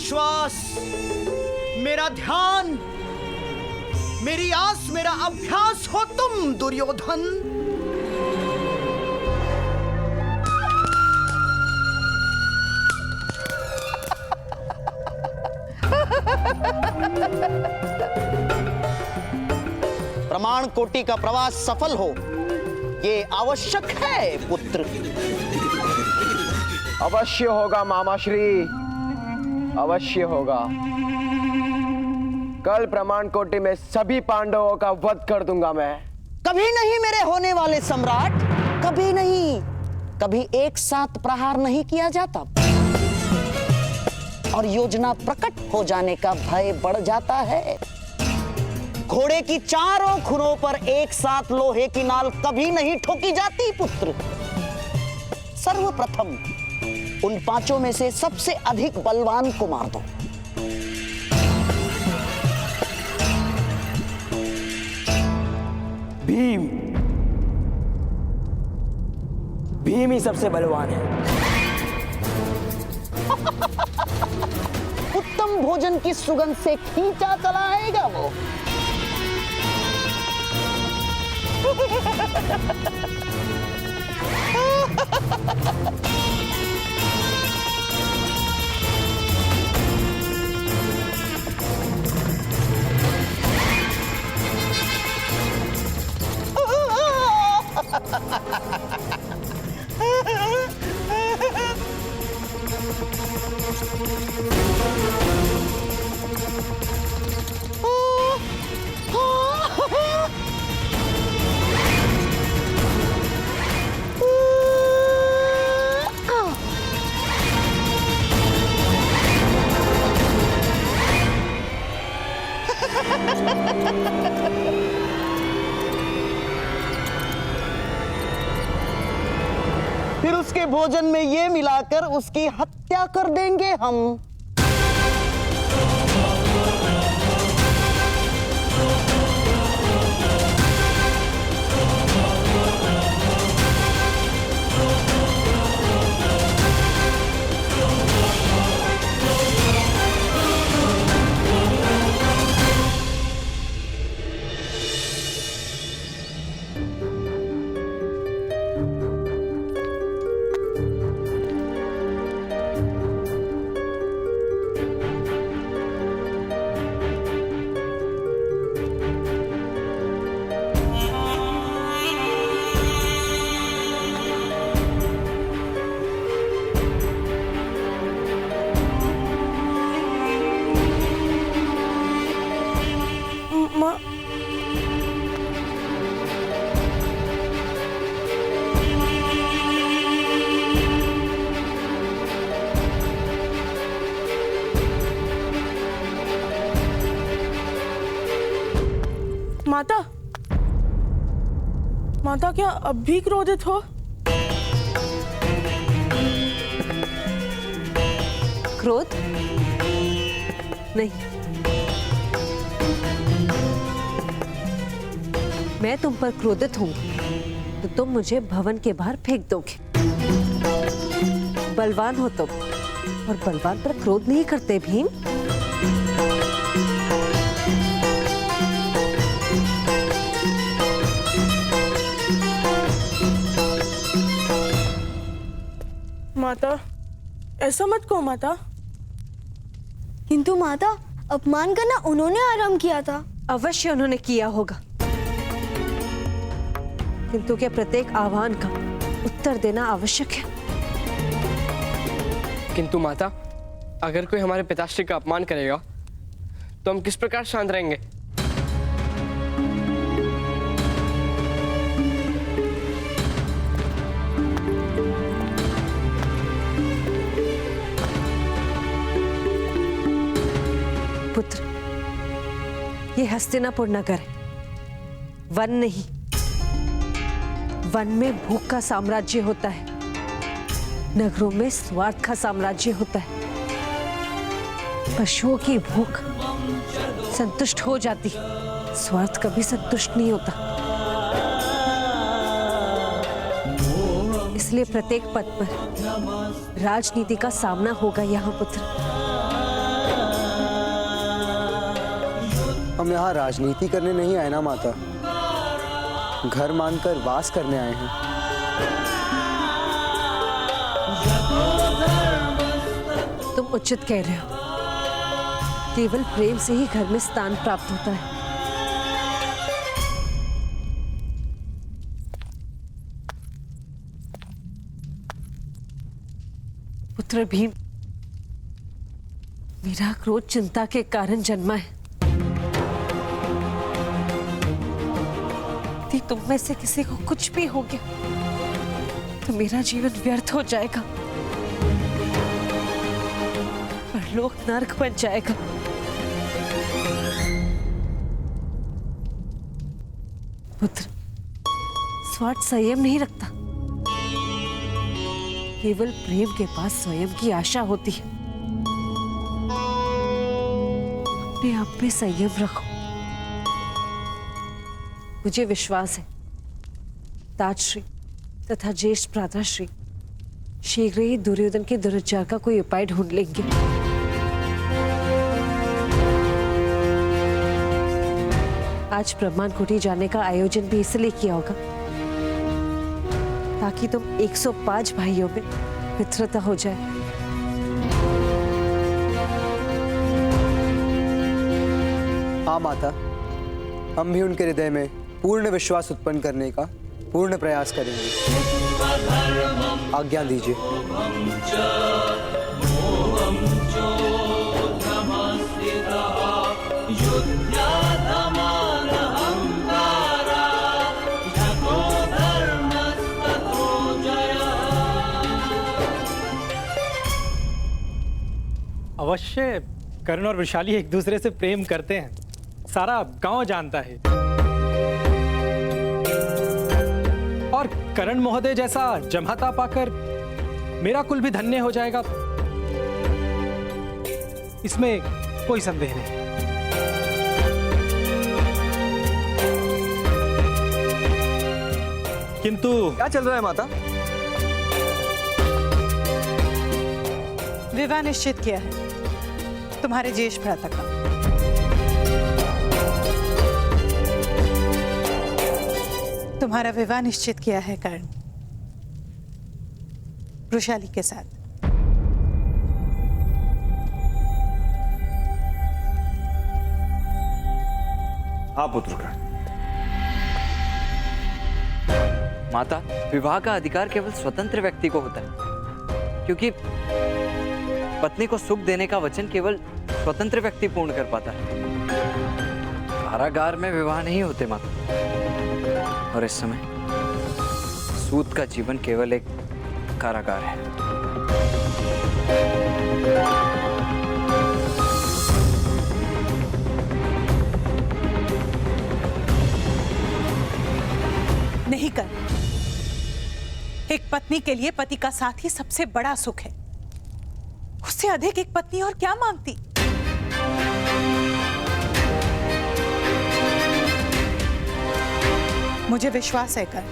विश्वास, मेरा ध्यान, मेरी आस, मेरा अभ्यास हो तुम दुर्योधन। प्रमाण कोटि का प्रवास सफल हो, ये आवश्यक है पुत्र। अवश्य होगा मामाश्री, अवश्य होगा। कल प्रमाण कोटि में सभी पांडवों का वध कर दूंगा मैं। कभी नहीं मेरे होने वाले सम्राट, कभी नहीं। कभी एक साथ प्रहार नहीं किया जाता और योजना प्रकट हो जाने का भय बढ़ जाता है। घोड़े की चारों खुरों पर एक साथ लोहे की नाल कभी नहीं ठोकी जाती पुत्र। सर्वप्रथम उन पांचों में से सबसे अधिक बलवान को मार दो। भीम, भीम ही सबसे बलवान है। उत्तम भोजन की सुगंध से खींचा चला आएगा वो। फिर उसके भोजन में ये मिलाकर उसकी हत्या कर देंगे हम। माता, माता क्या अब भी क्रोधित हो? क्रोध? नहीं, मैं तुम पर क्रोधित हूं तो तुम मुझे भवन के बाहर फेंक दोगे। बलवान हो तुम और बलवान पर क्रोध नहीं करते भीम। माता, ऐसा मत कहो माता। किंतु माता, अपमान करना उन्होंने आराम किया था। अवश्य उन्होंने किया होगा, किंतु क्या प्रत्येक आह्वान का उत्तर देना आवश्यक है? किंतु माता, अगर कोई हमारे पिताश्री का अपमान करेगा तो हम किस प्रकार शांत रहेंगे? पुत्र, ये हस्तिनापुर नगर है, वन नहीं। वन में भूख का साम्राज्य होता है, नगरों में स्वार्थ का साम्राज्य होता है। पशुओं की भूख संतुष्ट हो जाती, स्वार्थ कभी संतुष्ट नहीं होता। इसलिए प्रत्येक पद पर राजनीति का सामना होगा यहाँ पुत्र। हम यहाँ राजनीति करने नहीं आए ना माता, घर मानकर वास करने आए हैं। तुम उचित कह रहे हो। केवल प्रेम से ही घर में स्थान प्राप्त होता है। पुत्र भीम, मेरा क्रोध चिंता के कारण जन्मा है। यदि तुम में से किसी को कुछ भी हो गया तो मेरा जीवन व्यर्थ हो जाएगा, परलोक नरक बन जाएगा। पुत्र, स्वार्थ संयम नहीं रखता। केवल प्रेम के पास स्वयं की आशा होती है। अपने आप में संयम रखो। मुझे विश्वास है ताजश्री तथा ज्येष्ठ भ्राताश्री शीघ्र ही दुर्योधन के दुराचार का कोई उपाय ढूंढ लेंगे। आज ब्रह्मांड कुटी जाने का आयोजन भी इसलिए किया होगा ताकि तुम 105 भाइयों में मित्रता हो जाए। हाँ माता, हम भी उनके हृदय में पूर्ण विश्वास उत्पन्न करने का पूर्ण प्रयास करेंगे। आज्ञा दीजिए। अवश्य कर्ण और वृषाली एक दूसरे से प्रेम करते हैं, सारा गांव जानता है। और कर्ण महोदय जैसा जमाता पाकर मेरा कुल भी धन्य हो जाएगा, इसमें कोई संदेह नहीं। किंतु क्या चल रहा है माता? विवाह निश्चित किया है तुम्हारे ज्येष्ठ भ्राता का। तुम्हारा विवाह निश्चित किया है कर्ण वृषाली के साथ। हाँ पुत्र का। माता, विवाह का अधिकार केवल स्वतंत्र व्यक्ति को होता है, क्योंकि पत्नी को सुख देने का वचन केवल स्वतंत्र व्यक्ति पूर्ण कर पाता है। कारागार में विवाह नहीं होते माता। और इस समय सूत का जीवन केवल एक कारागार है। नहीं कर, एक पत्नी के लिए पति का साथ ही सबसे बड़ा सुख है। उससे अधिक एक पत्नी और क्या मांगती। मुझे विश्वास है कर,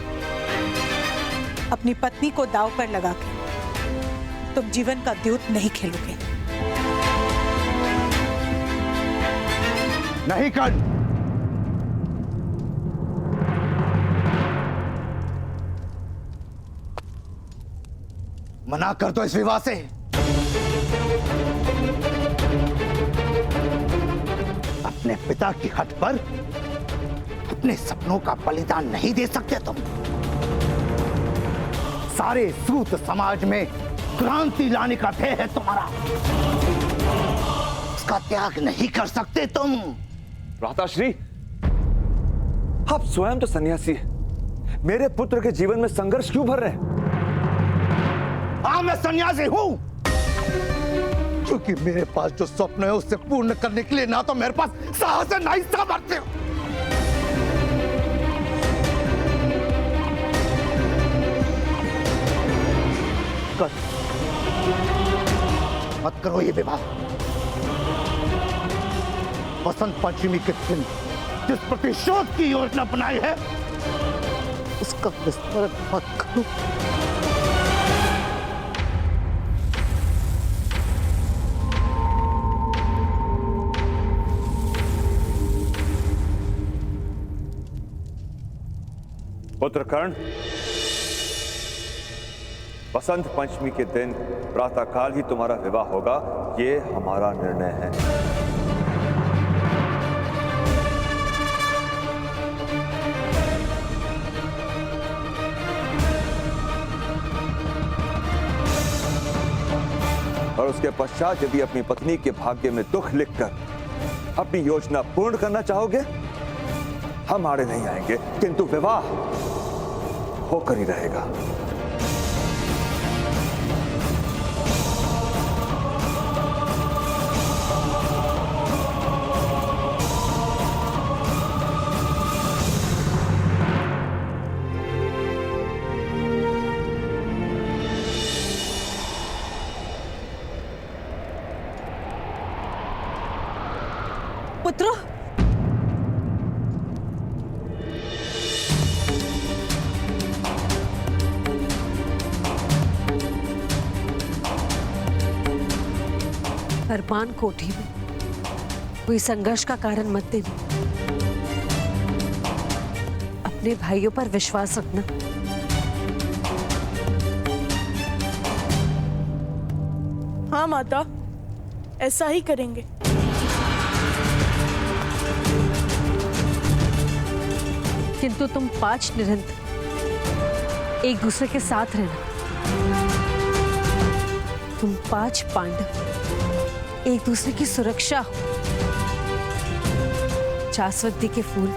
अपनी पत्नी को दांव पर लगा के तुम जीवन का द्यूत नहीं खेलोगे। नहीं कर। मना कर दो इस विवाह से। अपने पिता की हट पर अपने सपनों का बलिदान नहीं दे सकते तुम। सारे सूत समाज में क्रांति लाने का ध्येय है तुम्हारा, उसका त्याग नहीं कर सकते तुम। भ्राताश्री, आप स्वयं तो सन्यासी हैं। मेरे पुत्र के जीवन में संघर्ष क्यों भर रहे हैं? हाँ, मैं सन्यासी हूं, क्योंकि मेरे पास जो स्वप्न है उससे पूर्ण करने के लिए ना तो मेरे पास साहस है ना ही सामर्थ्य। मत करो ये विवाह। बसंत पंचमी के दिन जिस प्रतिशोध की योजना बनाई है उसका विस्मरण मत करो। पुत्र कर्ण, बसंत पंचमी के दिन प्रातःकाल ही तुम्हारा विवाह होगा, ये हमारा निर्णय है। और उसके पश्चात यदि अपनी पत्नी के भाग्य में दुख लिखकर अपनी योजना पूर्ण करना चाहोगे, हम आड़े नहीं आएंगे, किंतु विवाह होकर ही रहेगा। पुत्रो, अरमान कोठी में कोई संघर्ष का कारण मत देना। अपने भाइयों पर विश्वास रखना। हाँ माता, ऐसा ही करेंगे। किंतु तुम 5 निरंतर एक दूसरे के साथ रहना। तुम 5 पांडव एक दूसरे की सुरक्षा हो। जासवंती के फूल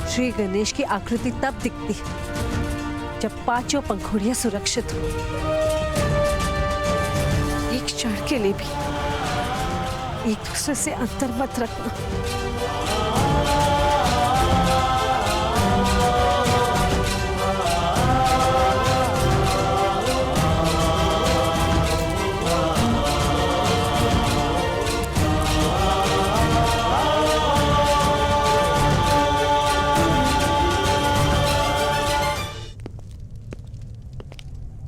श्री गणेश की आकृति तब दिखती है जब 5 पंखुड़ियां सुरक्षित हो। एक क्षण के लिए भी एक दूसरे से अंतर मत रखना।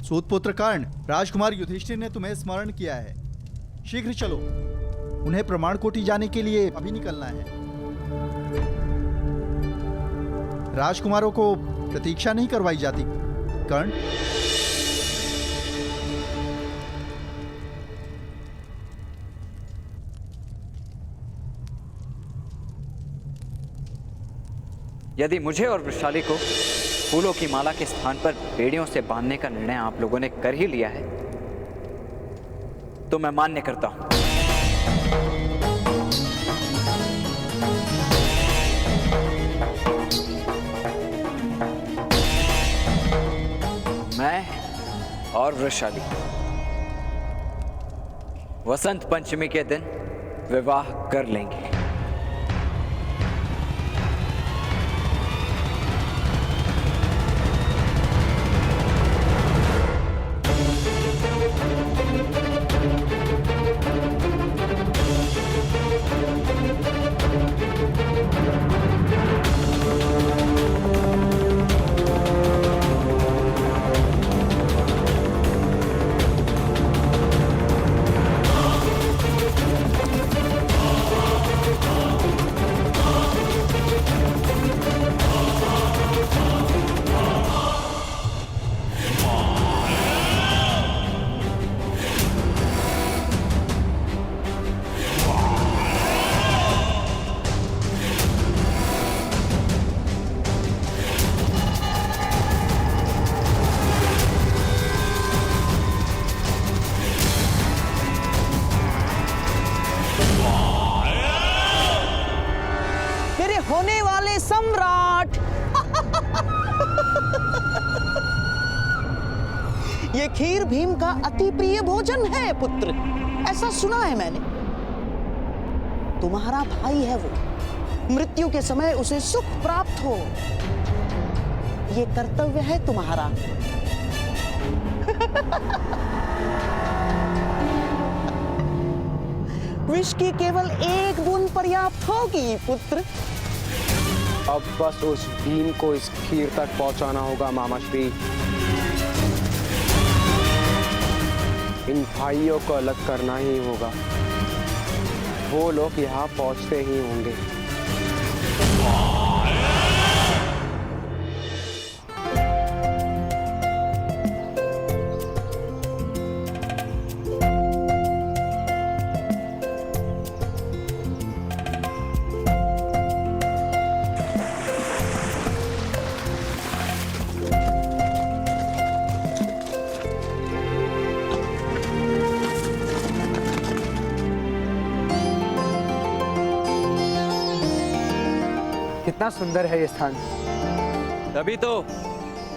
सूतपुत्र कर्ण, राजकुमार युधिष्ठिर ने तुम्हें स्मरण किया है। शीघ्र चलो, उन्हें प्रमाण कोटि जाने के लिए अभी निकलना है। राजकुमारों को प्रतीक्षा नहीं करवाई जाती। कर्ण, यदि मुझे और वृषाली को फूलों की माला के स्थान पर बेड़ियों से बांधने का निर्णय आप लोगों ने कर ही लिया है, तो मैं मान्य करता हूं। मैं और वृषाली वसंत पंचमी के दिन विवाह कर लेंगे। होने वाले सम्राट। ये खीर भीम का अति प्रिय भोजन है पुत्र, ऐसा सुना है मैंने। तुम्हारा भाई है वो, मृत्यु के समय उसे सुख प्राप्त हो, ये कर्तव्य है तुम्हारा। विष की केवल एक बूंद पर्याप्त होगी पुत्र। अब बस उस भीम को इस खीर तक पहुंचाना होगा मामाश्री। इन भाइयों को अलग करना ही होगा, वो लोग यहाँ पहुंचते ही होंगे। कितना सुंदर है ये स्थान। तभी तो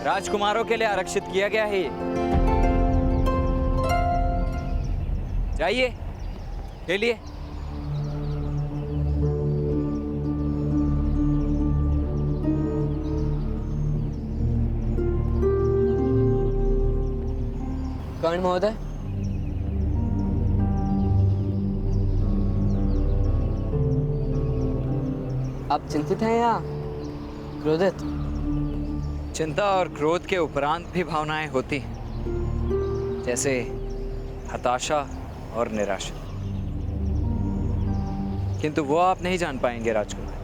राजकुमारों के लिए आरक्षित किया गया है ये। जाइए, खेलिए। कर्ण महोदय, आप चिंतित हैं या क्रोधित? चिंता और क्रोध के उपरांत भी भावनाएं होती हैं, जैसे हताशा और निराशा। किंतु वो आप नहीं जान पाएंगे राजकुमार।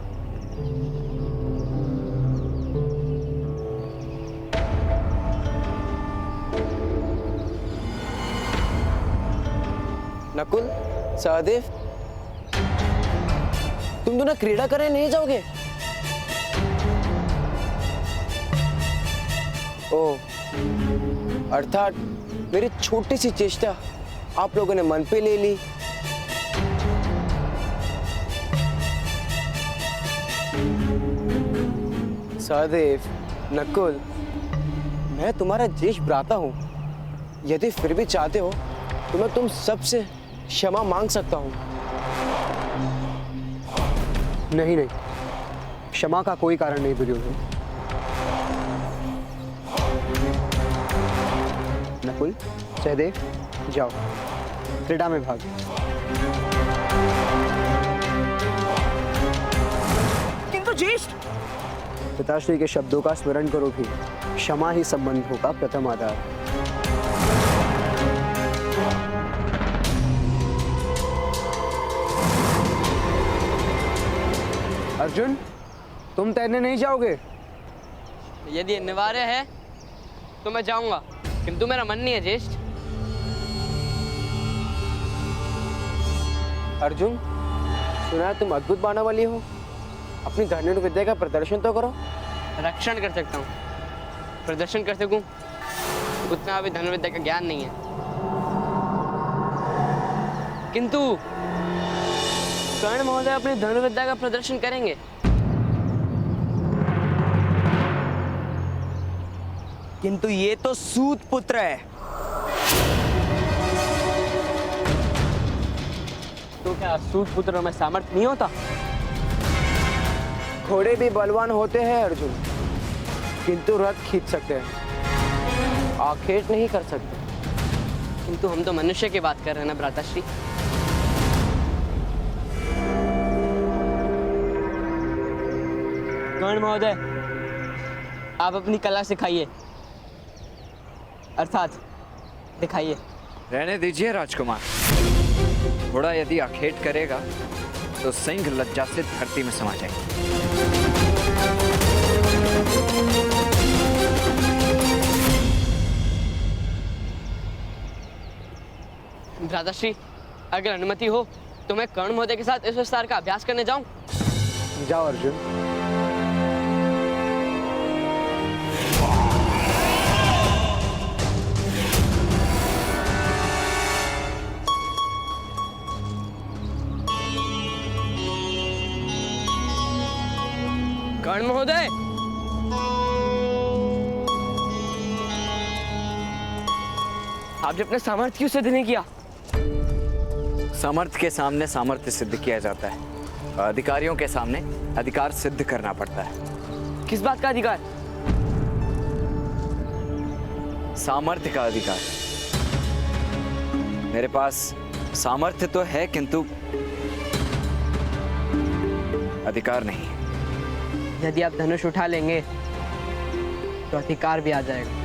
नकुल, सहदेव, तुम दोनों क्रीड़ा करने नहीं जाओगे? ओह, अर्थात मेरी छोटी सी चेष्टा आप लोगों ने मन पे ले ली। सहदेव, नकुल, मैं तुम्हारा ज्येष्ठ भ्राता हूं। यदि फिर भी चाहते हो तो मैं तुम सबसे क्षमा मांग सकता हूं। नहीं नहीं, क्षमा का कोई कारण नहीं दुर्योधन। नकुल, सहदेव, जाओ क्रीड़ा में भाग। किंतु ज्येष्ठ, पिताश्री के शब्दों का स्मरण करो भी। क्षमा ही संबंधों का प्रथम आधार। अर्जुन, तुम तैरने नहीं जाओगे? यदि अनिवार्य है तो मैं जाऊंगा, किंतु मेरा मन नहीं है ज्येष्ठ। अर्जुन, सुना है तुम अद्भुत बाणावली हो। अपनी धनुर्विद्या विद्या का प्रदर्शन तो करो। रक्षण कर सकता हूँ, प्रदर्शन कर सकूं उतना अभी धनुर्विद्या का ज्ञान नहीं है। किंतु कर्ण महोदय अपनी धनुर्विद्या का प्रदर्शन करेंगे। किंतु ये तो सूत पुत्र है। तो क्या सूत पुत्र में सामर्थ्य नहीं होता? घोड़े भी बलवान होते हैं अर्जुन, किंतु रथ खींच सकते हैं, आखेट नहीं कर सकते। किंतु हम तो मनुष्य की बात कर रहे हैं ना भ्राताश्री। कर्ण महोदय, आप अपनी कला सिखाइए, अर्थात दिखाइए। रहने दीजिए राजकुमार। घोड़ा यदि आखेट करेगा तो सिंह लज्जा से धरती में समा जाएगा। भ्राताश्री, अगर अनुमति हो तो मैं कर्ण महोदय के साथ इस विस्तार का अभ्यास करने जाऊं? जाओ अर्जुन। कर्ण महोदय, आपने अपने सामर्थ्य क्यों सिद्ध नहीं किया? सामर्थ्य के सामने सामर्थ्य सिद्ध किया जाता है, अधिकारियों के सामने अधिकार सिद्ध करना पड़ता है। किस बात का अधिकार? सामर्थ्य का अधिकार। मेरे पास सामर्थ्य तो है किंतु अधिकार नहीं। यदि आप धनुष उठा लेंगे तो अधिकार भी आ जाएगा।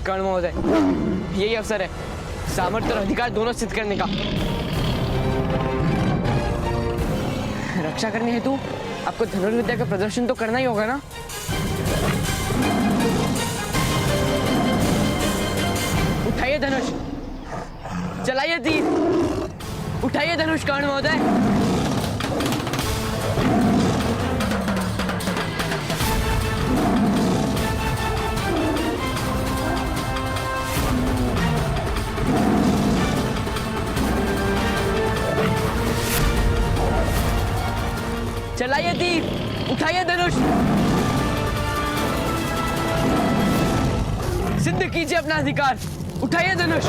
कर्ण महोदय, यही अवसर है सामर्थ्य और अधिकार दोनों सिद्ध करने का। रक्षा करने हेतु आपको धनुर्विद्या का प्रदर्शन तो करना ही होगा ना? उठाइए धनुष, चलाइए तीर, उठाइए धनुष कर्ण महोदय। चलाइए तीर, उठाइए धनुष, सिद्ध कीजिए अपना अधिकार, उठाइए धनुष।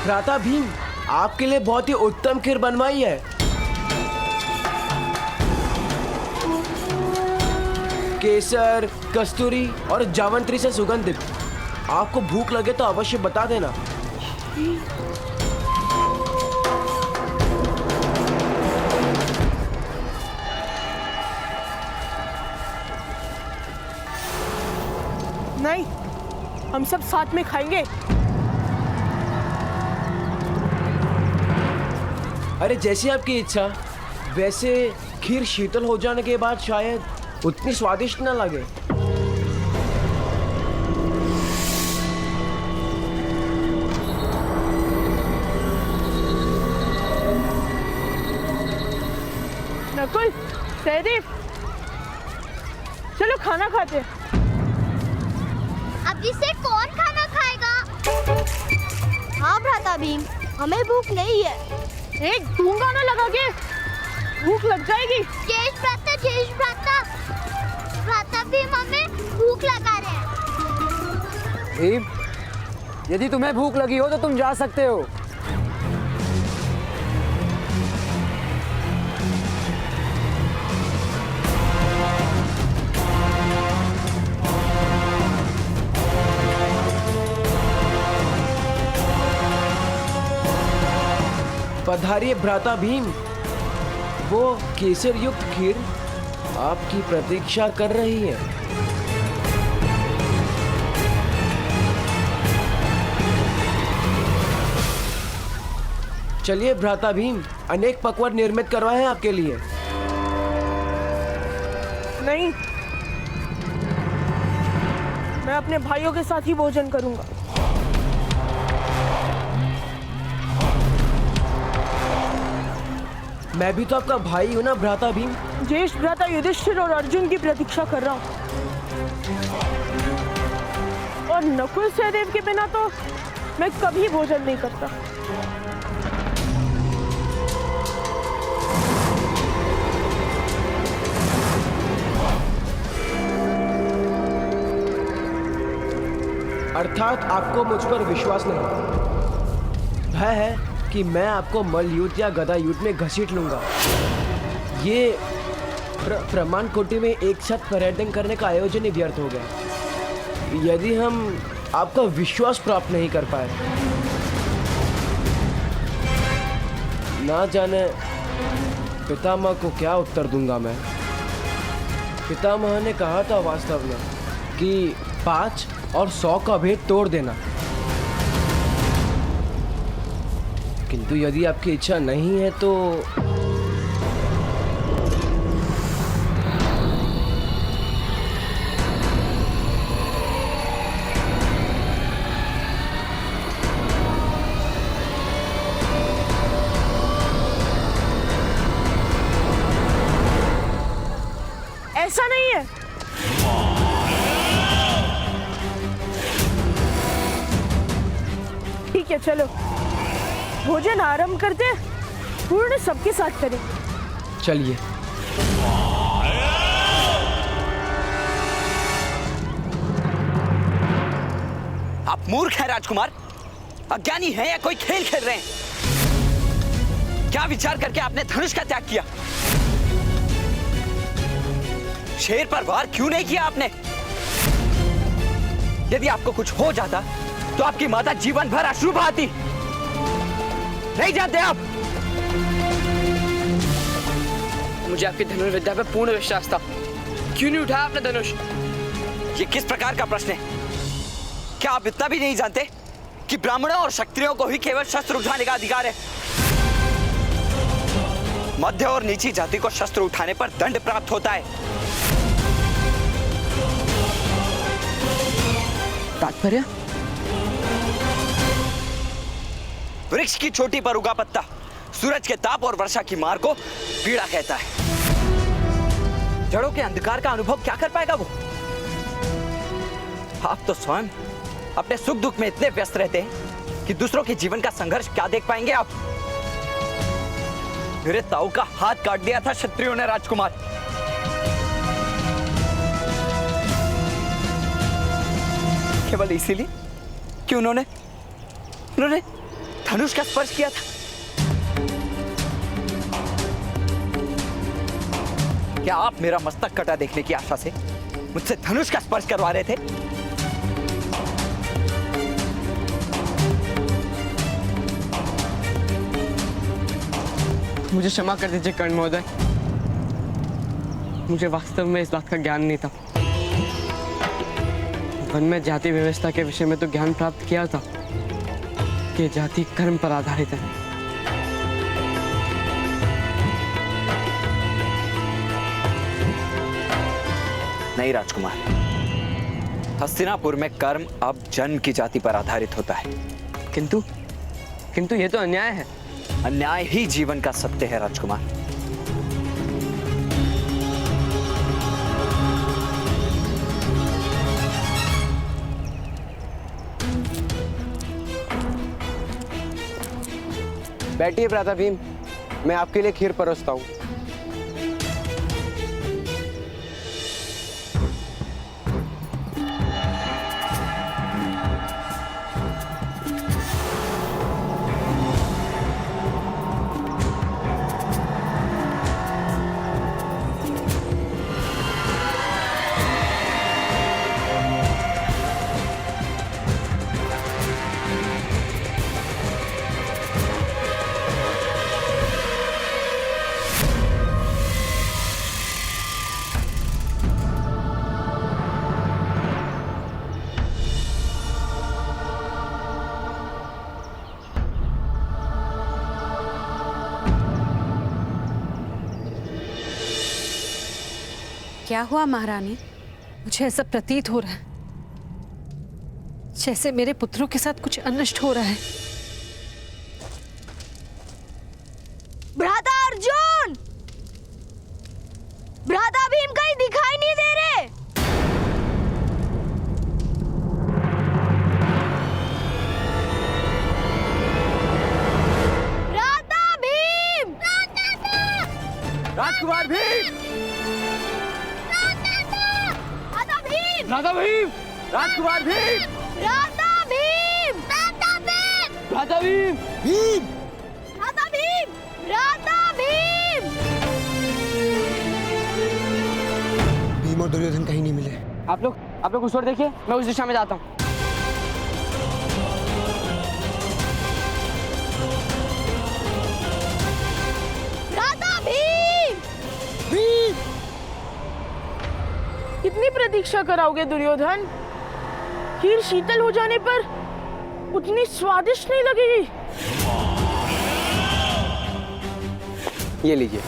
भ्राता भीम, आपके लिए बहुत ही उत्तम खीर बनवाई है। केसर, कस्तूरी और जावंत्री से सुगंधित। आपको भूख लगे तो अवश्य बता देना। नहीं, हम सब साथ में खाएंगे। अरे जैसी आपकी इच्छा। वैसे खीर शीतल हो जाने के बाद शायद उतनी स्वादिष्ट न लगे। नकुल, सहदेव, चलो खाना खाते हैं। अब इसे कौन खाना खाएगा? हाँ भ्राता भीम, हमें भूख नहीं है। एक धूंगा ना लगा के भूख लग जाएगी। जेष्ठ भ्राता, भ्राता भीम हमें भूख लगा रहे हैं। भीम, यदि तुम्हें भूख लगी हो तो तुम जा सकते हो। पधारिए भ्राता भीम, वो केसर युक्त खीर आपकी प्रतीक्षा कर रही है। चलिए भ्राता भीम, अनेक पकवान निर्मित करवाए हैं आपके लिए। नहीं, मैं अपने भाइयों के साथ ही भोजन करूंगा। मैं भी तो आपका भाई हूं ना भ्राता भीम। ज्येष्ठ भ्राता युधिष्ठिर और अर्जुन की प्रतीक्षा कर रहा हूँ, और नकुल सहदेव के बिना तो मैं कभी भोजन नहीं करता। अर्थात आपको मुझ पर विश्वास नहीं। भय है कि मैं आपको मल्ल युद्ध या गदा युद्ध में घसीट लूंगा। ये प्रमाण कोटि में एक साथ पर्यटन करने का आयोजन ही व्यर्थ हो गया यदि हम आपका विश्वास प्राप्त नहीं कर पाए। ना जाने पितामह को क्या उत्तर दूंगा मैं। पितामह ने कहा था वास्तव में कि 5 और 100 का भेद तोड़ देना, किंतु यदि आपकी इच्छा नहीं है तो ऐसा नहीं है। ठीक है, चलो भोजन आरंभ करते हैं। पूर्ण सबके साथ करें। चलिए। आप मूर्ख हैं राजकुमार, अज्ञानी हैं या कोई खेल खेल रहे हैं? क्या विचार करके आपने धनुष का त्याग किया? शेर पर वार क्यों नहीं किया आपने? यदि आपको कुछ हो जाता तो आपकी माता जीवन भर अश्रु बहाती। नहीं जानते आप? मुझे आपकी धनुर्विद्या पे पूर्ण विश्वास था, क्यों नहीं उठाया आपने धनुष? ये किस प्रकार का प्रश्न है? क्या आप इतना भी नहीं जानते कि ब्राह्मणों और क्षत्रियों को ही केवल शस्त्र उठाने का अधिकार है? मध्य और नीची जाति को शस्त्र उठाने पर दंड प्राप्त होता है। तात्पर्य? वृक्ष की चोटी पर उगा पत्ता सूरज के ताप और वर्षा की मार को पीड़ा कहता है। जड़ों के अंधकार का अनुभव क्या कर पाएगा वो? आप तो स्वयं अपने सुख दुख में इतने व्यस्त रहते हैं कि दूसरों के जीवन का संघर्ष क्या देख पाएंगे आप? मेरे ताऊ का हाथ काट दिया था क्षत्रियों ने राजकुमार। केवल इसीलिए कि उन्होंने धनुष का स्पर्श किया था। क्या आप मेरा मस्तक कटा देखने की आशा से मुझसे धनुष का स्पर्श करवा रहे थे? मुझे क्षमा कर दीजिए कर्ण महोदय, मुझे वास्तव में इस बात का ज्ञान नहीं था। वन में जाति व्यवस्था के विषय में तो ज्ञान प्राप्त किया था कि जाति कर्म पर आधारित है। नहीं राजकुमार, हस्तिनापुर में कर्म अब जन्म की जाति पर आधारित होता है। किंतु ये तो अन्याय है। अन्याय ही जीवन का सत्य है राजकुमार। बैठिए भ्राता भीम, मैं आपके लिए खीर परोसता हूँ। क्या हुआ महारानी? मुझे ऐसा प्रतीत हो रहा है जैसे मेरे पुत्रों के साथ कुछ अनिष्ट हो रहा है। भ्राता अर्जुन, भ्राता भीम कहीं दिखाई नहीं दे रहे। भ्राता भीम! राजकुमार भीम! भ्राता भीम! भ्राता भीम! राजकुमार भीम! भ्राता भीम! भ्राता भीम! भ्राता भीम! भीम! भ्राता भीम! भ्राता भीम! भीम और दुर्योधन कहीं नहीं मिले। आप लोग उस ओर देखिए, मैं उस दिशा में जाता हूँ। भ्राता भीम! भीम! कितनी प्रतीक्षा कराओगे दुर्योधन? खीर शीतल हो जाने पर उतनी स्वादिष्ट नहीं लगेगी। ये लीजिए।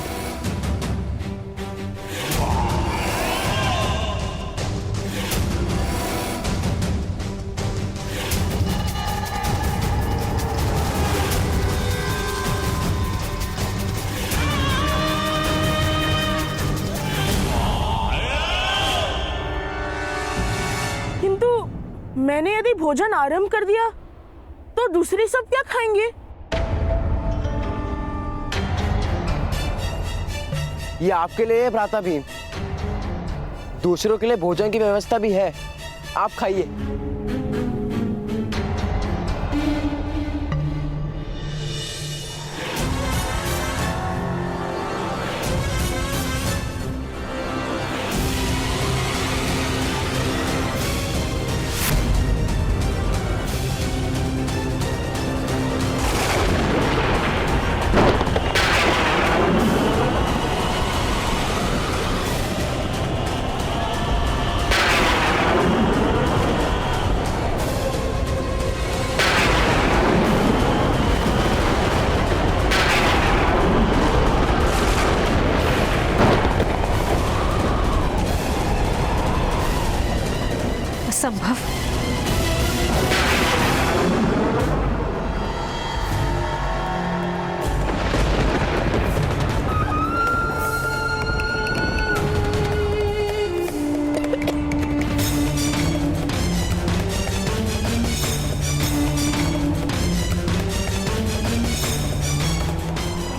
किंतु मैंने यदि भोजन आरंभ कर दिया तो दूसरे सब क्या खाएंगे? ये आपके लिए है भ्राता भीम, दूसरों के लिए भोजन की व्यवस्था भी है, आप खाइए। असंभव।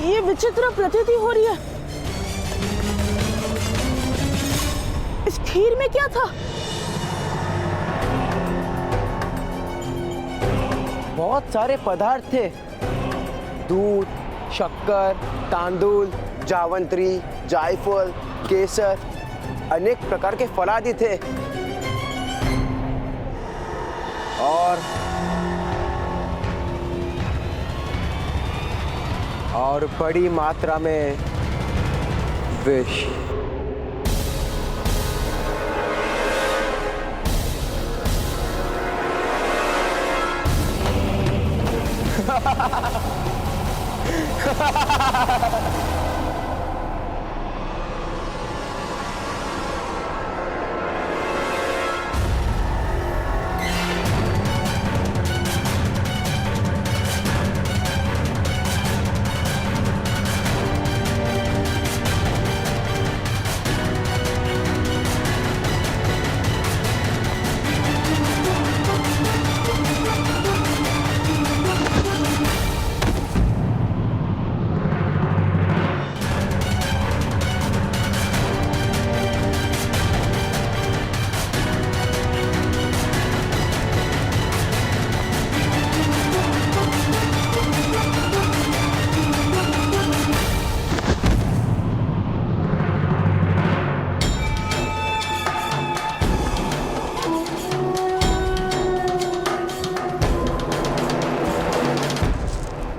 ये विचित्र प्रतीति हो रही है। इस खीर में क्या था? बहुत सारे पदार्थ थे, दूध, शक्कर, तांदूल, जावंत्री, जायफल, केसर, अनेक प्रकार के फल आदि थे और बड़ी मात्रा में विष।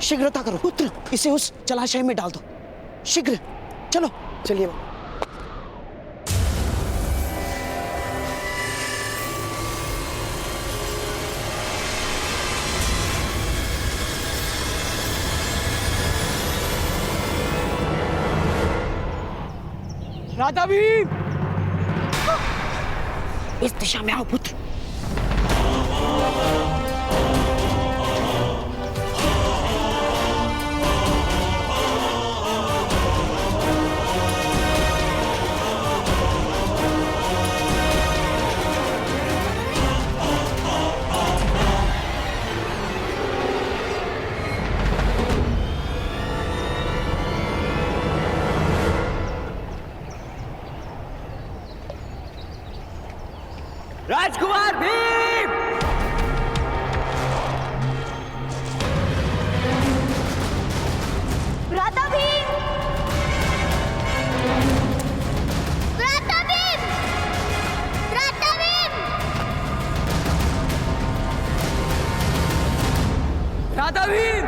शीघ्रता करो पुत्र, इसे उस जलाशय में डाल दो, शीघ्र चलो। चलिए। राधा भी इस दिशा में आओ पुत्र। राजकुमार भीम! भ्राता भीम! भ्राता भीम! भ्राता भीम! राधा भीम!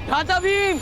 राधा भीम!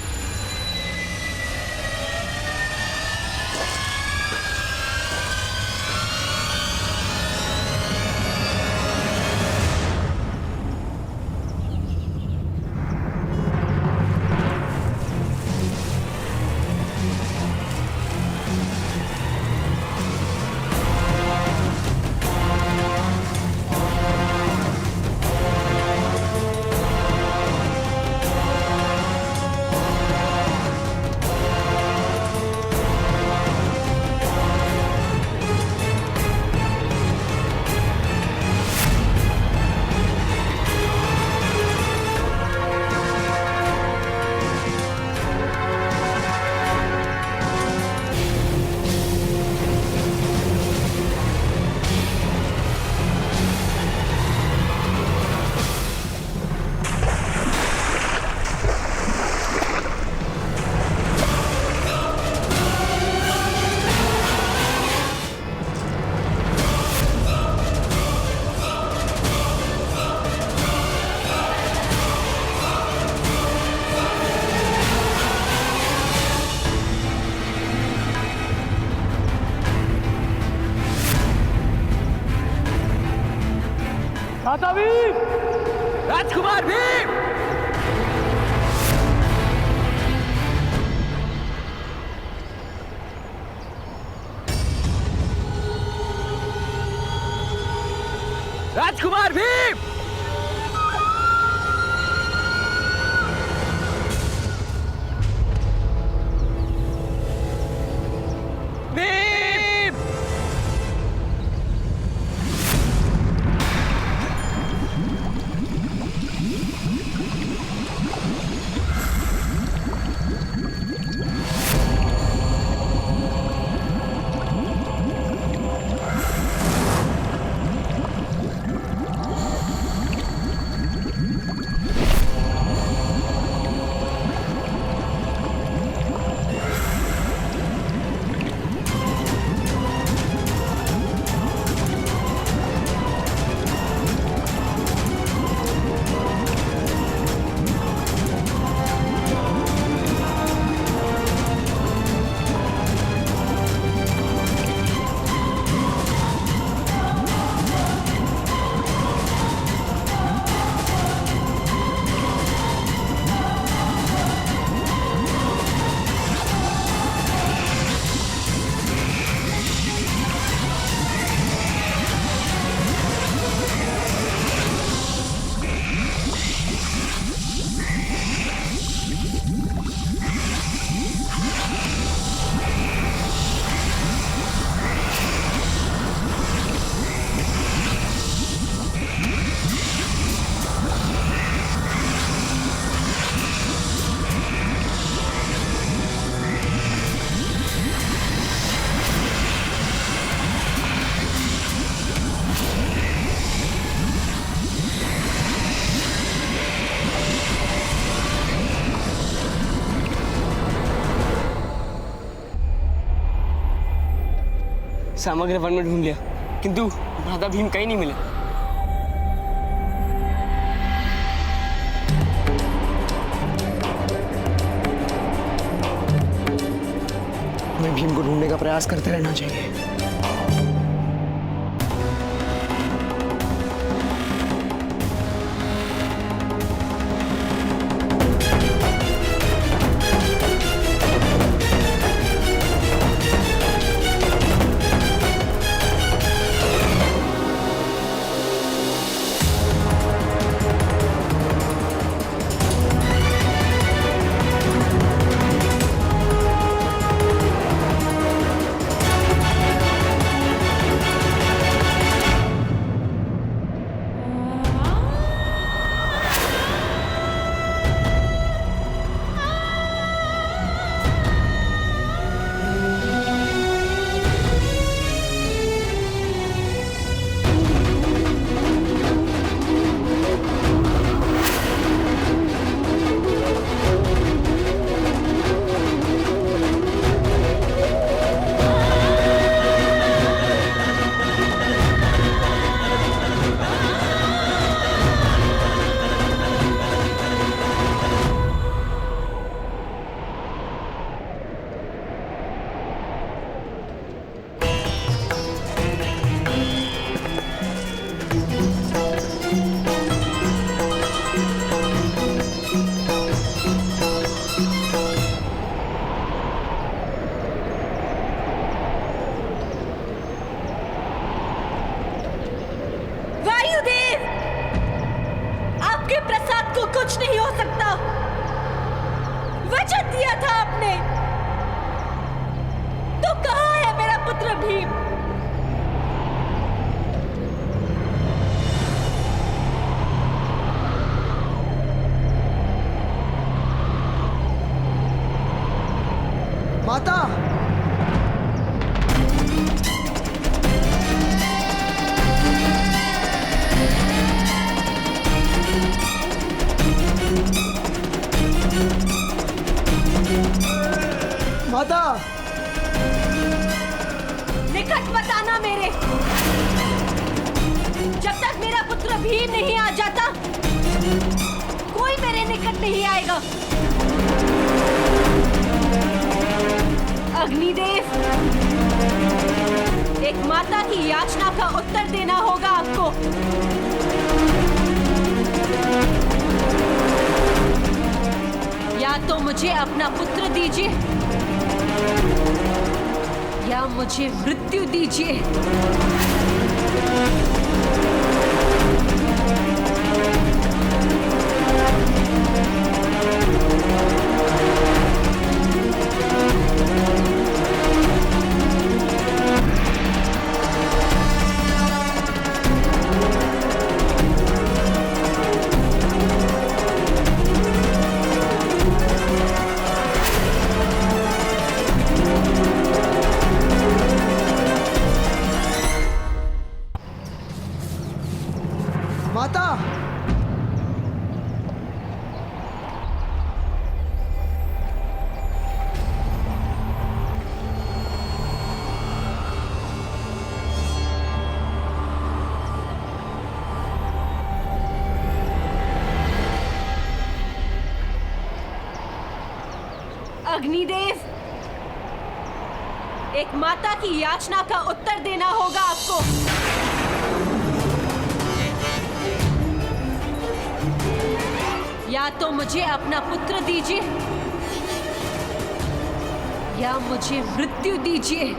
राधा भीम! राजकुमार भीम! राजकुमार भीम! भीम! समग्र वन में ढूंढ लिया, किंतु भ्राता भीम कहीं नहीं मिले। हमें भीम को ढूंढने का प्रयास करते रहना चाहिए। कुछ नहीं हो सकता। वचन दिया था आपने, तो कहाँ है मेरा पुत्र भीम? माता, माता, निकट मत आना मेरे। जब तक मेरा पुत्र भीम नहीं आ जाता, कोई मेरे निकट नहीं आएगा। अग्निदेव, एक माता की याचना का उत्तर देना होगा आपको। या तो मुझे अपना पुत्र दीजिए, या मुझे मृत्यु दीजिए। माता, अग्निदेव, एक माता की याचना का उत्तर देना होगा आपको। या तो मुझे अपना पुत्र दीजिए, या मुझे मृत्यु दीजिए।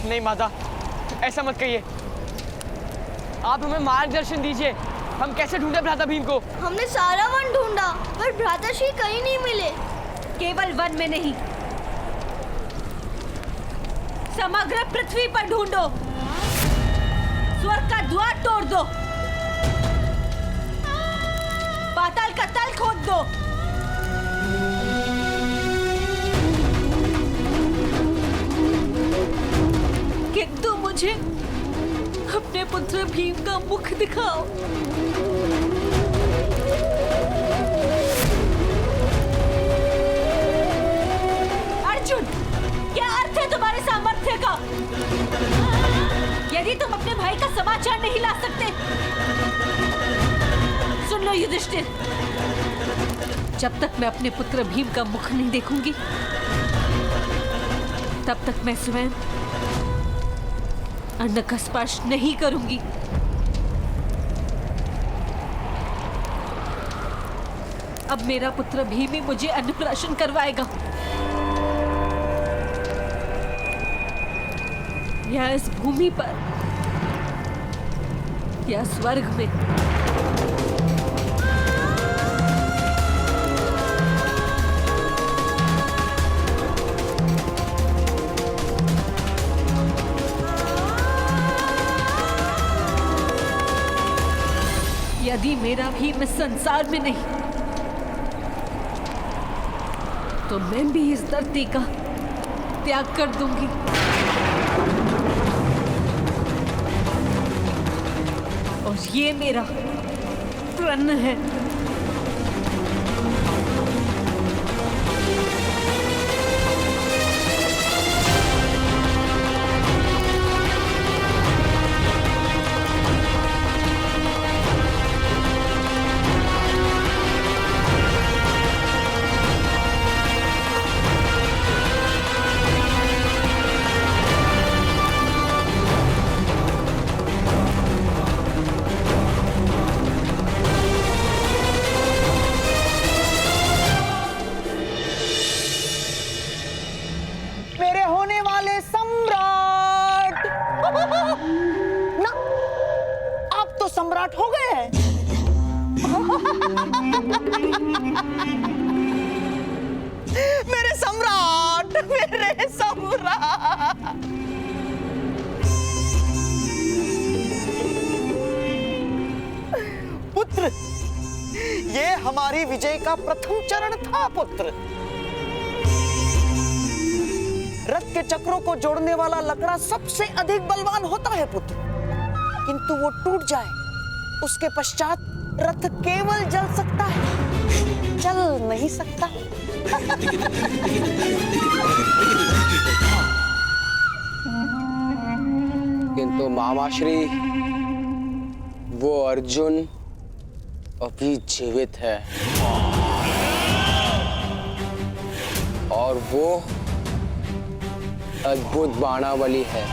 नहीं माता, ऐसा मत कहिए। आप हमें मार्गदर्शन दीजिए, हम कैसे ढूंढे भ्राता भीम को? हमने सारा वन ढूंढा पर भ्राताश्री कहीं नहीं मिले। केवल वन में नहीं, समग्र पृथ्वी पर ढूंढो। स्वर्ग का द्वार तोड़ दो, पाताल का तल खोद दो। किंतु मुझे अपने पुत्र भीम का मुख दिखाओ। अर्जुन, क्या अर्थ है तुम्हारे सामर्थ्य का? यदि तुम अपने भाई का समाचार नहीं ला सकते, सुन लो युधिष्ठिर, जब तक मैं अपने पुत्र भीम का मुख नहीं देखूंगी, तब तक मैं स्वयं अन्न का स्पर्श नहीं करूंगी। अब मेरा पुत्र भीम ही मुझे अन्नप्राशन करवाएगा, या इस भूमि पर या स्वर्ग में। यदि मेरा भीम इस संसार में नहीं, तो मैं भी इस धरती का त्याग कर दूंगी। और ये मेरा प्रण है। सम्राट हो गए हैं। मेरे सम्राट, मेरे सम्राट। पुत्र, ये हमारी विजय का प्रथम चरण था पुत्र। रथ के चक्रों को जोड़ने वाला लकड़ा सबसे अधिक बलवान होता है पुत्र, किंतु वो टूट जाए उसके पश्चात रथ केवल जल सकता है, चल नहीं सकता। किंतु मामाश्री, वो अर्जुन अभी जीवित है और वो अद्भुत बाणावली है।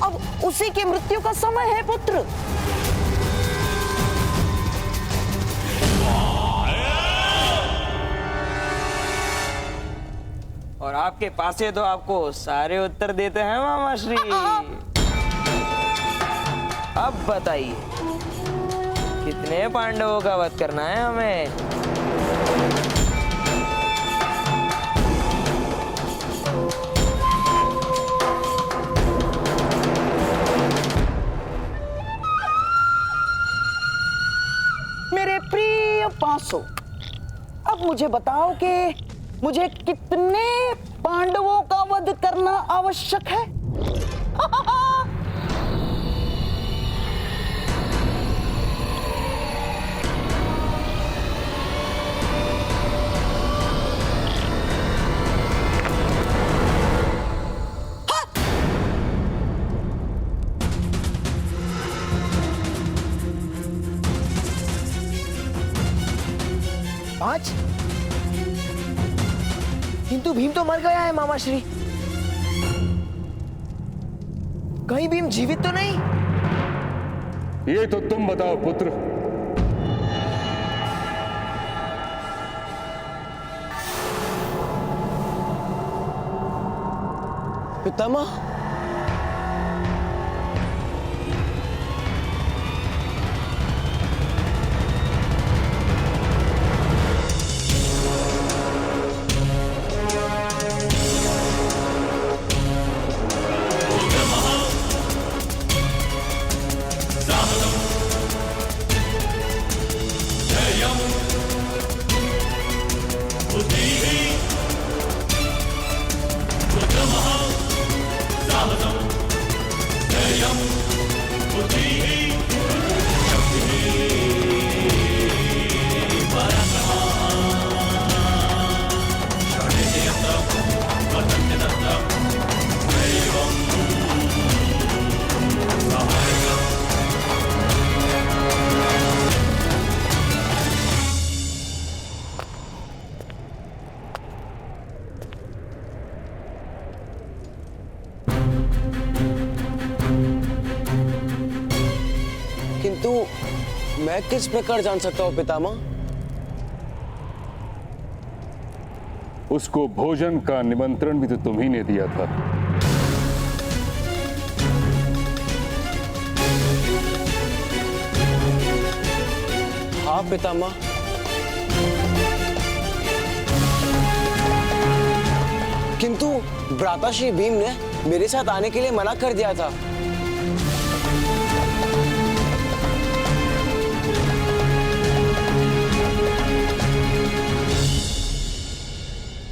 अब उसी की मृत्यु का समय है पुत्र। और आपके पास है तो आपको सारे उत्तर देते हैं मामाश्री। अब बताइए कितने पांडवों का वध करना है हमें? मेरे प्रिय पांसों, अब मुझे बताओ कि मुझे कितने पांडवों का वध करना आवश्यक है? पांच? किंतु भीम तो मर गया है मामाश्री। कहीं भीम जीवित तो नहीं? ये तो तुम बताओ पुत्र। पितामह, मैं किस प्रकार जान सकता हूँ पितामह? उसको भोजन का निमंत्रण भी तो तुम ही ने दिया था। हाँ पितामह। किंतु भ्राता श्री भीम ने मेरे साथ आने के लिए मना कर दिया था।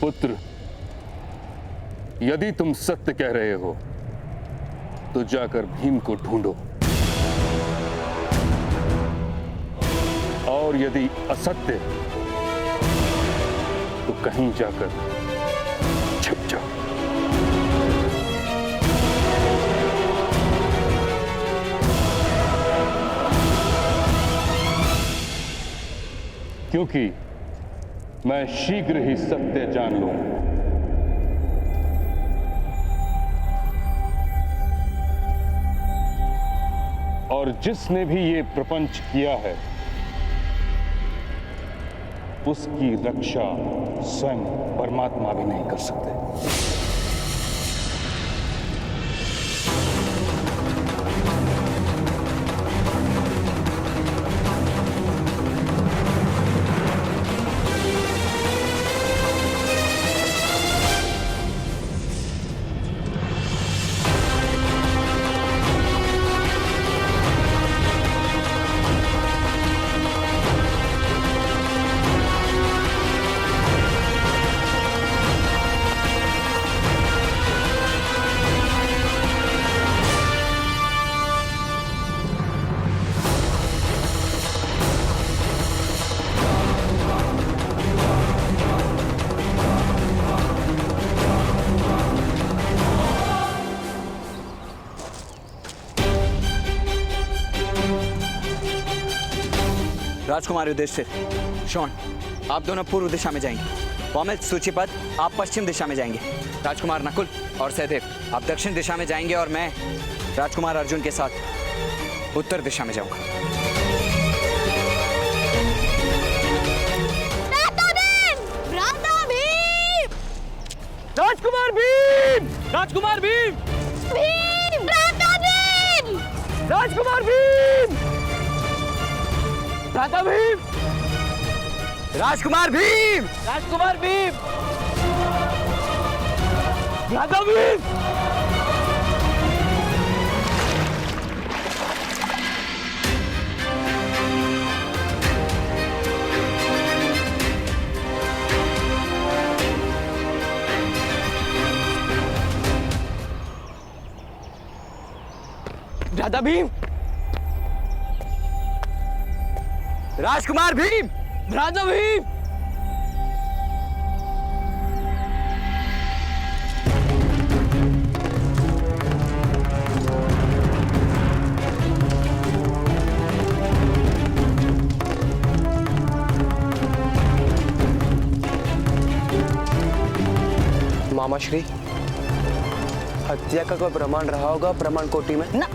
पुत्र, यदि तुम सत्य कह रहे हो तो जाकर भीम को ढूंढो, और यदि असत्य तो कहीं जाकर छिप जाओ। क्योंकि मैं शीघ्र ही सत्य जान लूंगा। और जिसने भी ये प्रपंच किया है उसकी रक्षा स्वयं परमात्मा भी नहीं कर सकते। राजकुमार युधिष्ठिर, शोण, आप दोनों पूर्व दिशा में जाएंगे। पौमिल, सूचिपद, आप पश्चिम दिशा में जाएंगे। राजकुमार नकुल और सहदेव, आप दक्षिण दिशा में जाएंगे और मैं राजकुमार अर्जुन के साथ उत्तर दिशा में जाऊंगा। राजकुमार भीम! राजकुमार भीम! भीम! भ्राता भीम! राजकुमार भीम! भ्राता भीम! राजकुमार भीम! राजकुमार भीम! भ्राता भीम! भ्राता भीम! राजकुमार भीम! भ्राता भीम! मामाश्री, हत्या का कोई प्रमाण रहा होगा प्रमाण कोटि में? ना,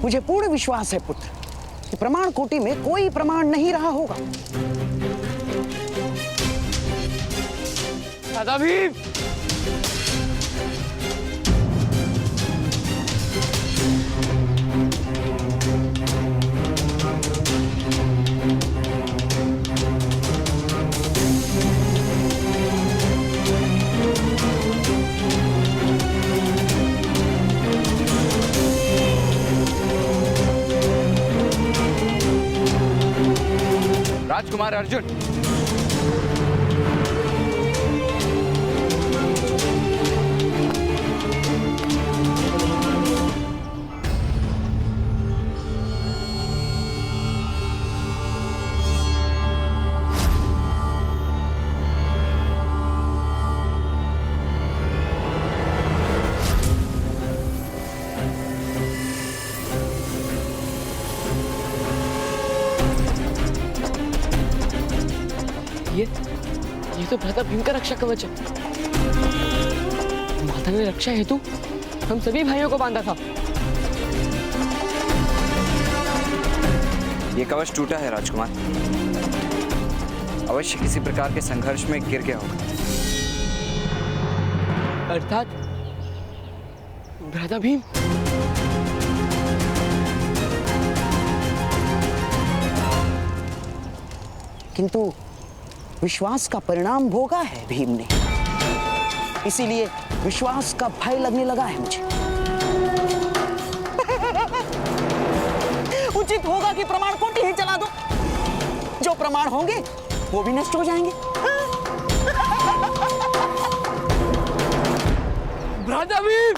मुझे पूर्ण विश्वास है पुत्र कि प्रमाण कोटि में कोई प्रमाण नहीं रहा होगा। भ्राता भीम! राजकुमार अर्जुन, ये तो भ्राता भीम का रक्षा कवच है। माता ने रक्षा हेतु हम सभी भाइयों को बांधा था। ये कवच टूटा है राजकुमार। अवश्य किसी प्रकार के संघर्ष में गिर गया होगा। अर्थात भ्राता भीम। किंतु विश्वास का परिणाम भोगा है भीम ने, इसीलिए विश्वास का भय लगने लगा है मुझे। उचित होगा कि प्रमाण कोटि ही चला दो। जो प्रमाण होंगे वो भी नष्ट हो जाएंगे। भ्राता भीम!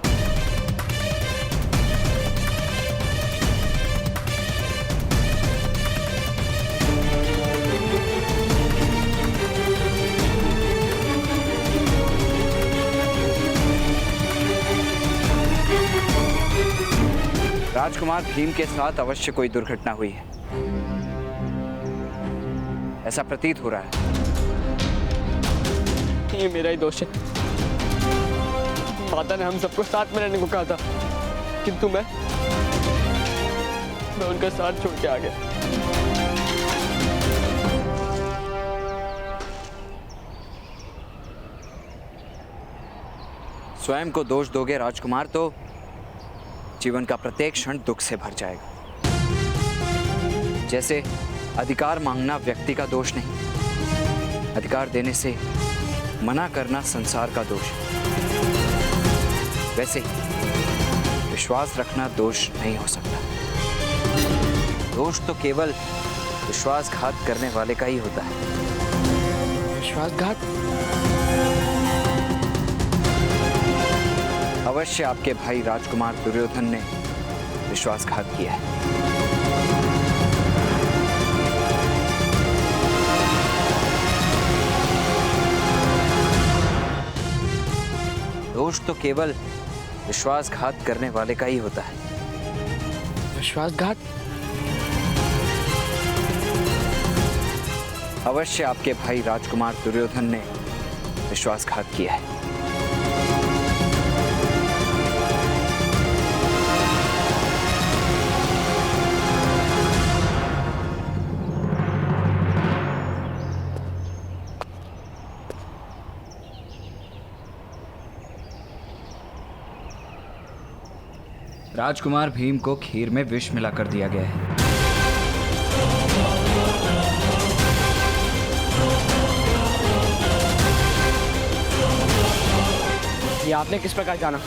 राजकुमार भीम के साथ अवश्य कोई दुर्घटना हुई है, ऐसा प्रतीत हो रहा है। ये मेरा ही दोष है। माता ने हम सबको साथ में रहने को कहा था, किंतु मैं उनका साथ छोड़ के आ गया। स्वयं को दोष दोगे राजकुमार तो जीवन का प्रत्येक क्षण दुख से भर जाएगा। जैसे अधिकार मांगना व्यक्ति का दोष नहीं, अधिकार देने से मना करना संसार का दोष है, वैसे ही विश्वास रखना दोष नहीं हो सकता। दोष तो केवल विश्वासघात करने वाले का ही होता है। विश्वासघात? अवश्य आपके भाई राजकुमार दुर्योधन ने विश्वासघात किया है। दोष तो केवल विश्वासघात करने वाले का ही होता है। विश्वासघात? अवश्य आपके भाई राजकुमार दुर्योधन ने विश्वासघात किया है। राजकुमार भीम को खीर में विष मिलाकर दिया गया है। ये आपने किस प्रकार जाना?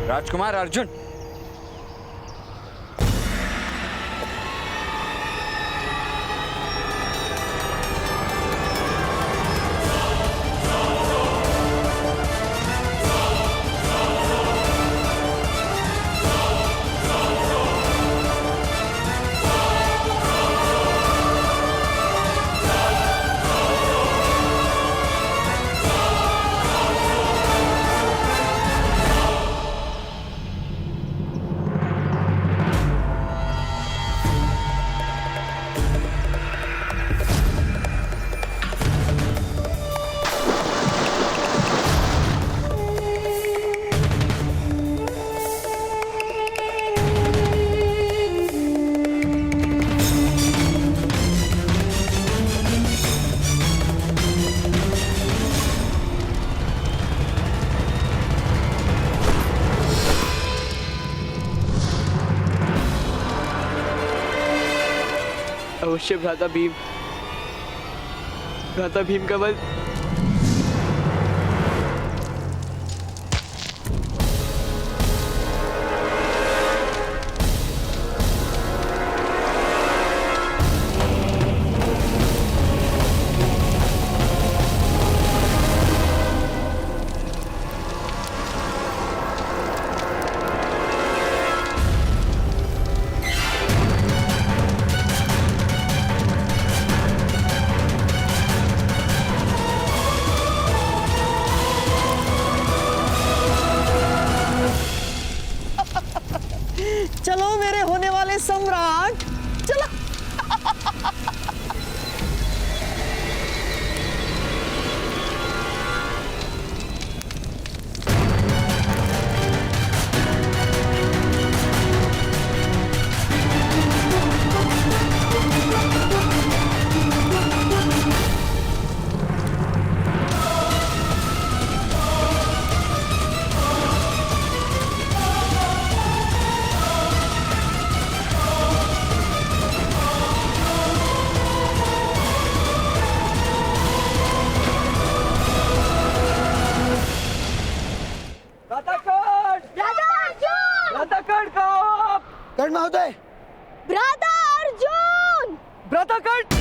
राजकुमार अर्जुन, अवश्य भ्राता भीम का वध। चलो मेरे होने वाले सम्राट, चलो। कर्ण महोदय, भ्राता अर्जुन! भ्राता कर्ण!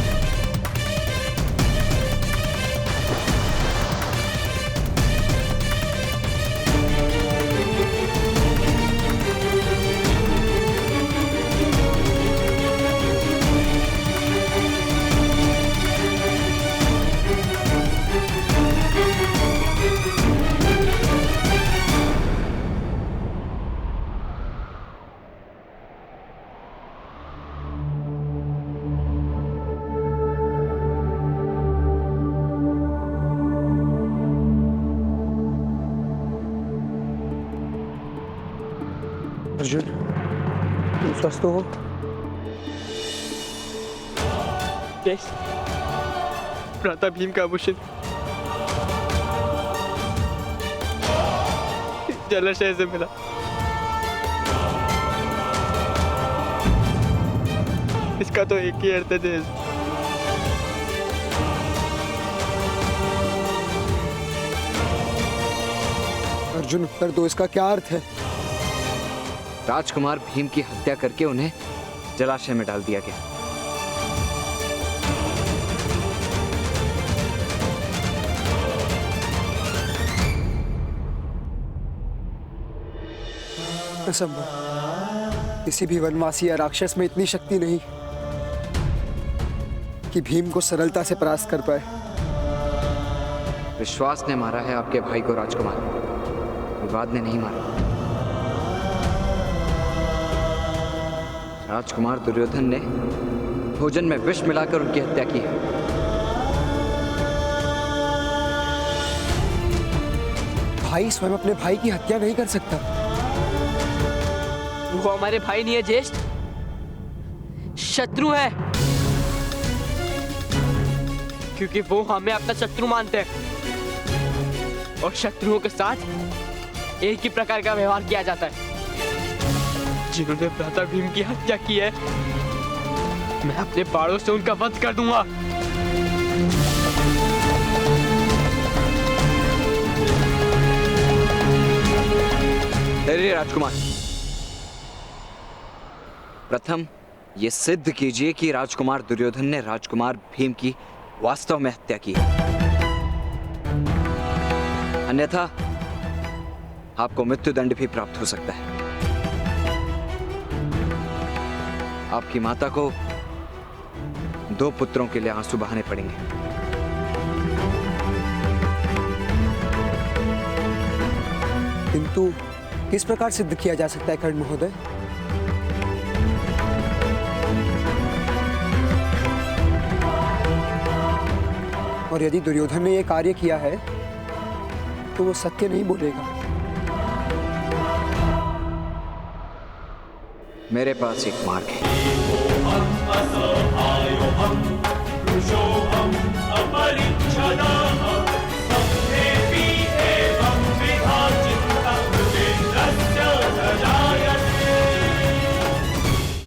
अर्जुन, तुम स्वस्थ हो? भ्राता भीम का आभूषण जलाशय से मिला। इसका तो एक ही अर्थ है। अर्जुन, उत्तर दो, इसका क्या अर्थ है? राजकुमार भीम की हत्या करके उन्हें जलाशय में डाल दिया गया। असंभव। किसी भी वनवासी या राक्षस में इतनी शक्ति नहीं कि भीम को सरलता से परास्त कर पाए। विश्वास ने मारा है आपके भाई को राजकुमार, विवाद ने नहीं मारा। राजकुमार दुर्योधन ने भोजन में विष मिलाकर उनकी हत्या की है। भाई स्वयं अपने भाई की हत्या नहीं कर सकता। वो हमारे भाई नहीं है ज्येष्ठ, शत्रु है। क्योंकि वो हमें अपना शत्रु मानते हैं और शत्रुओं के साथ एक ही प्रकार का व्यवहार किया जाता है। जिन्होंने भ्राता भीम की हत्या की है, मैं अपने बाणों से उनका वध कर दूंगा। धैर्य राजकुमार, प्रथम ये सिद्ध कीजिए कि राजकुमार दुर्योधन ने राजकुमार भीम की वास्तव में हत्या की है, अन्यथा आपको मृत्युदंड भी प्राप्त हो सकता है। आपकी माता को 2 पुत्रों के लिए आंसू बहाने पड़ेंगे। किंतु किस प्रकार सिद्ध किया जा सकता है कर्ण महोदय? और यदि दुर्योधन ने यह कार्य किया है तो वो सत्य नहीं बोलेगा। मेरे पास एक मार्ग है। हम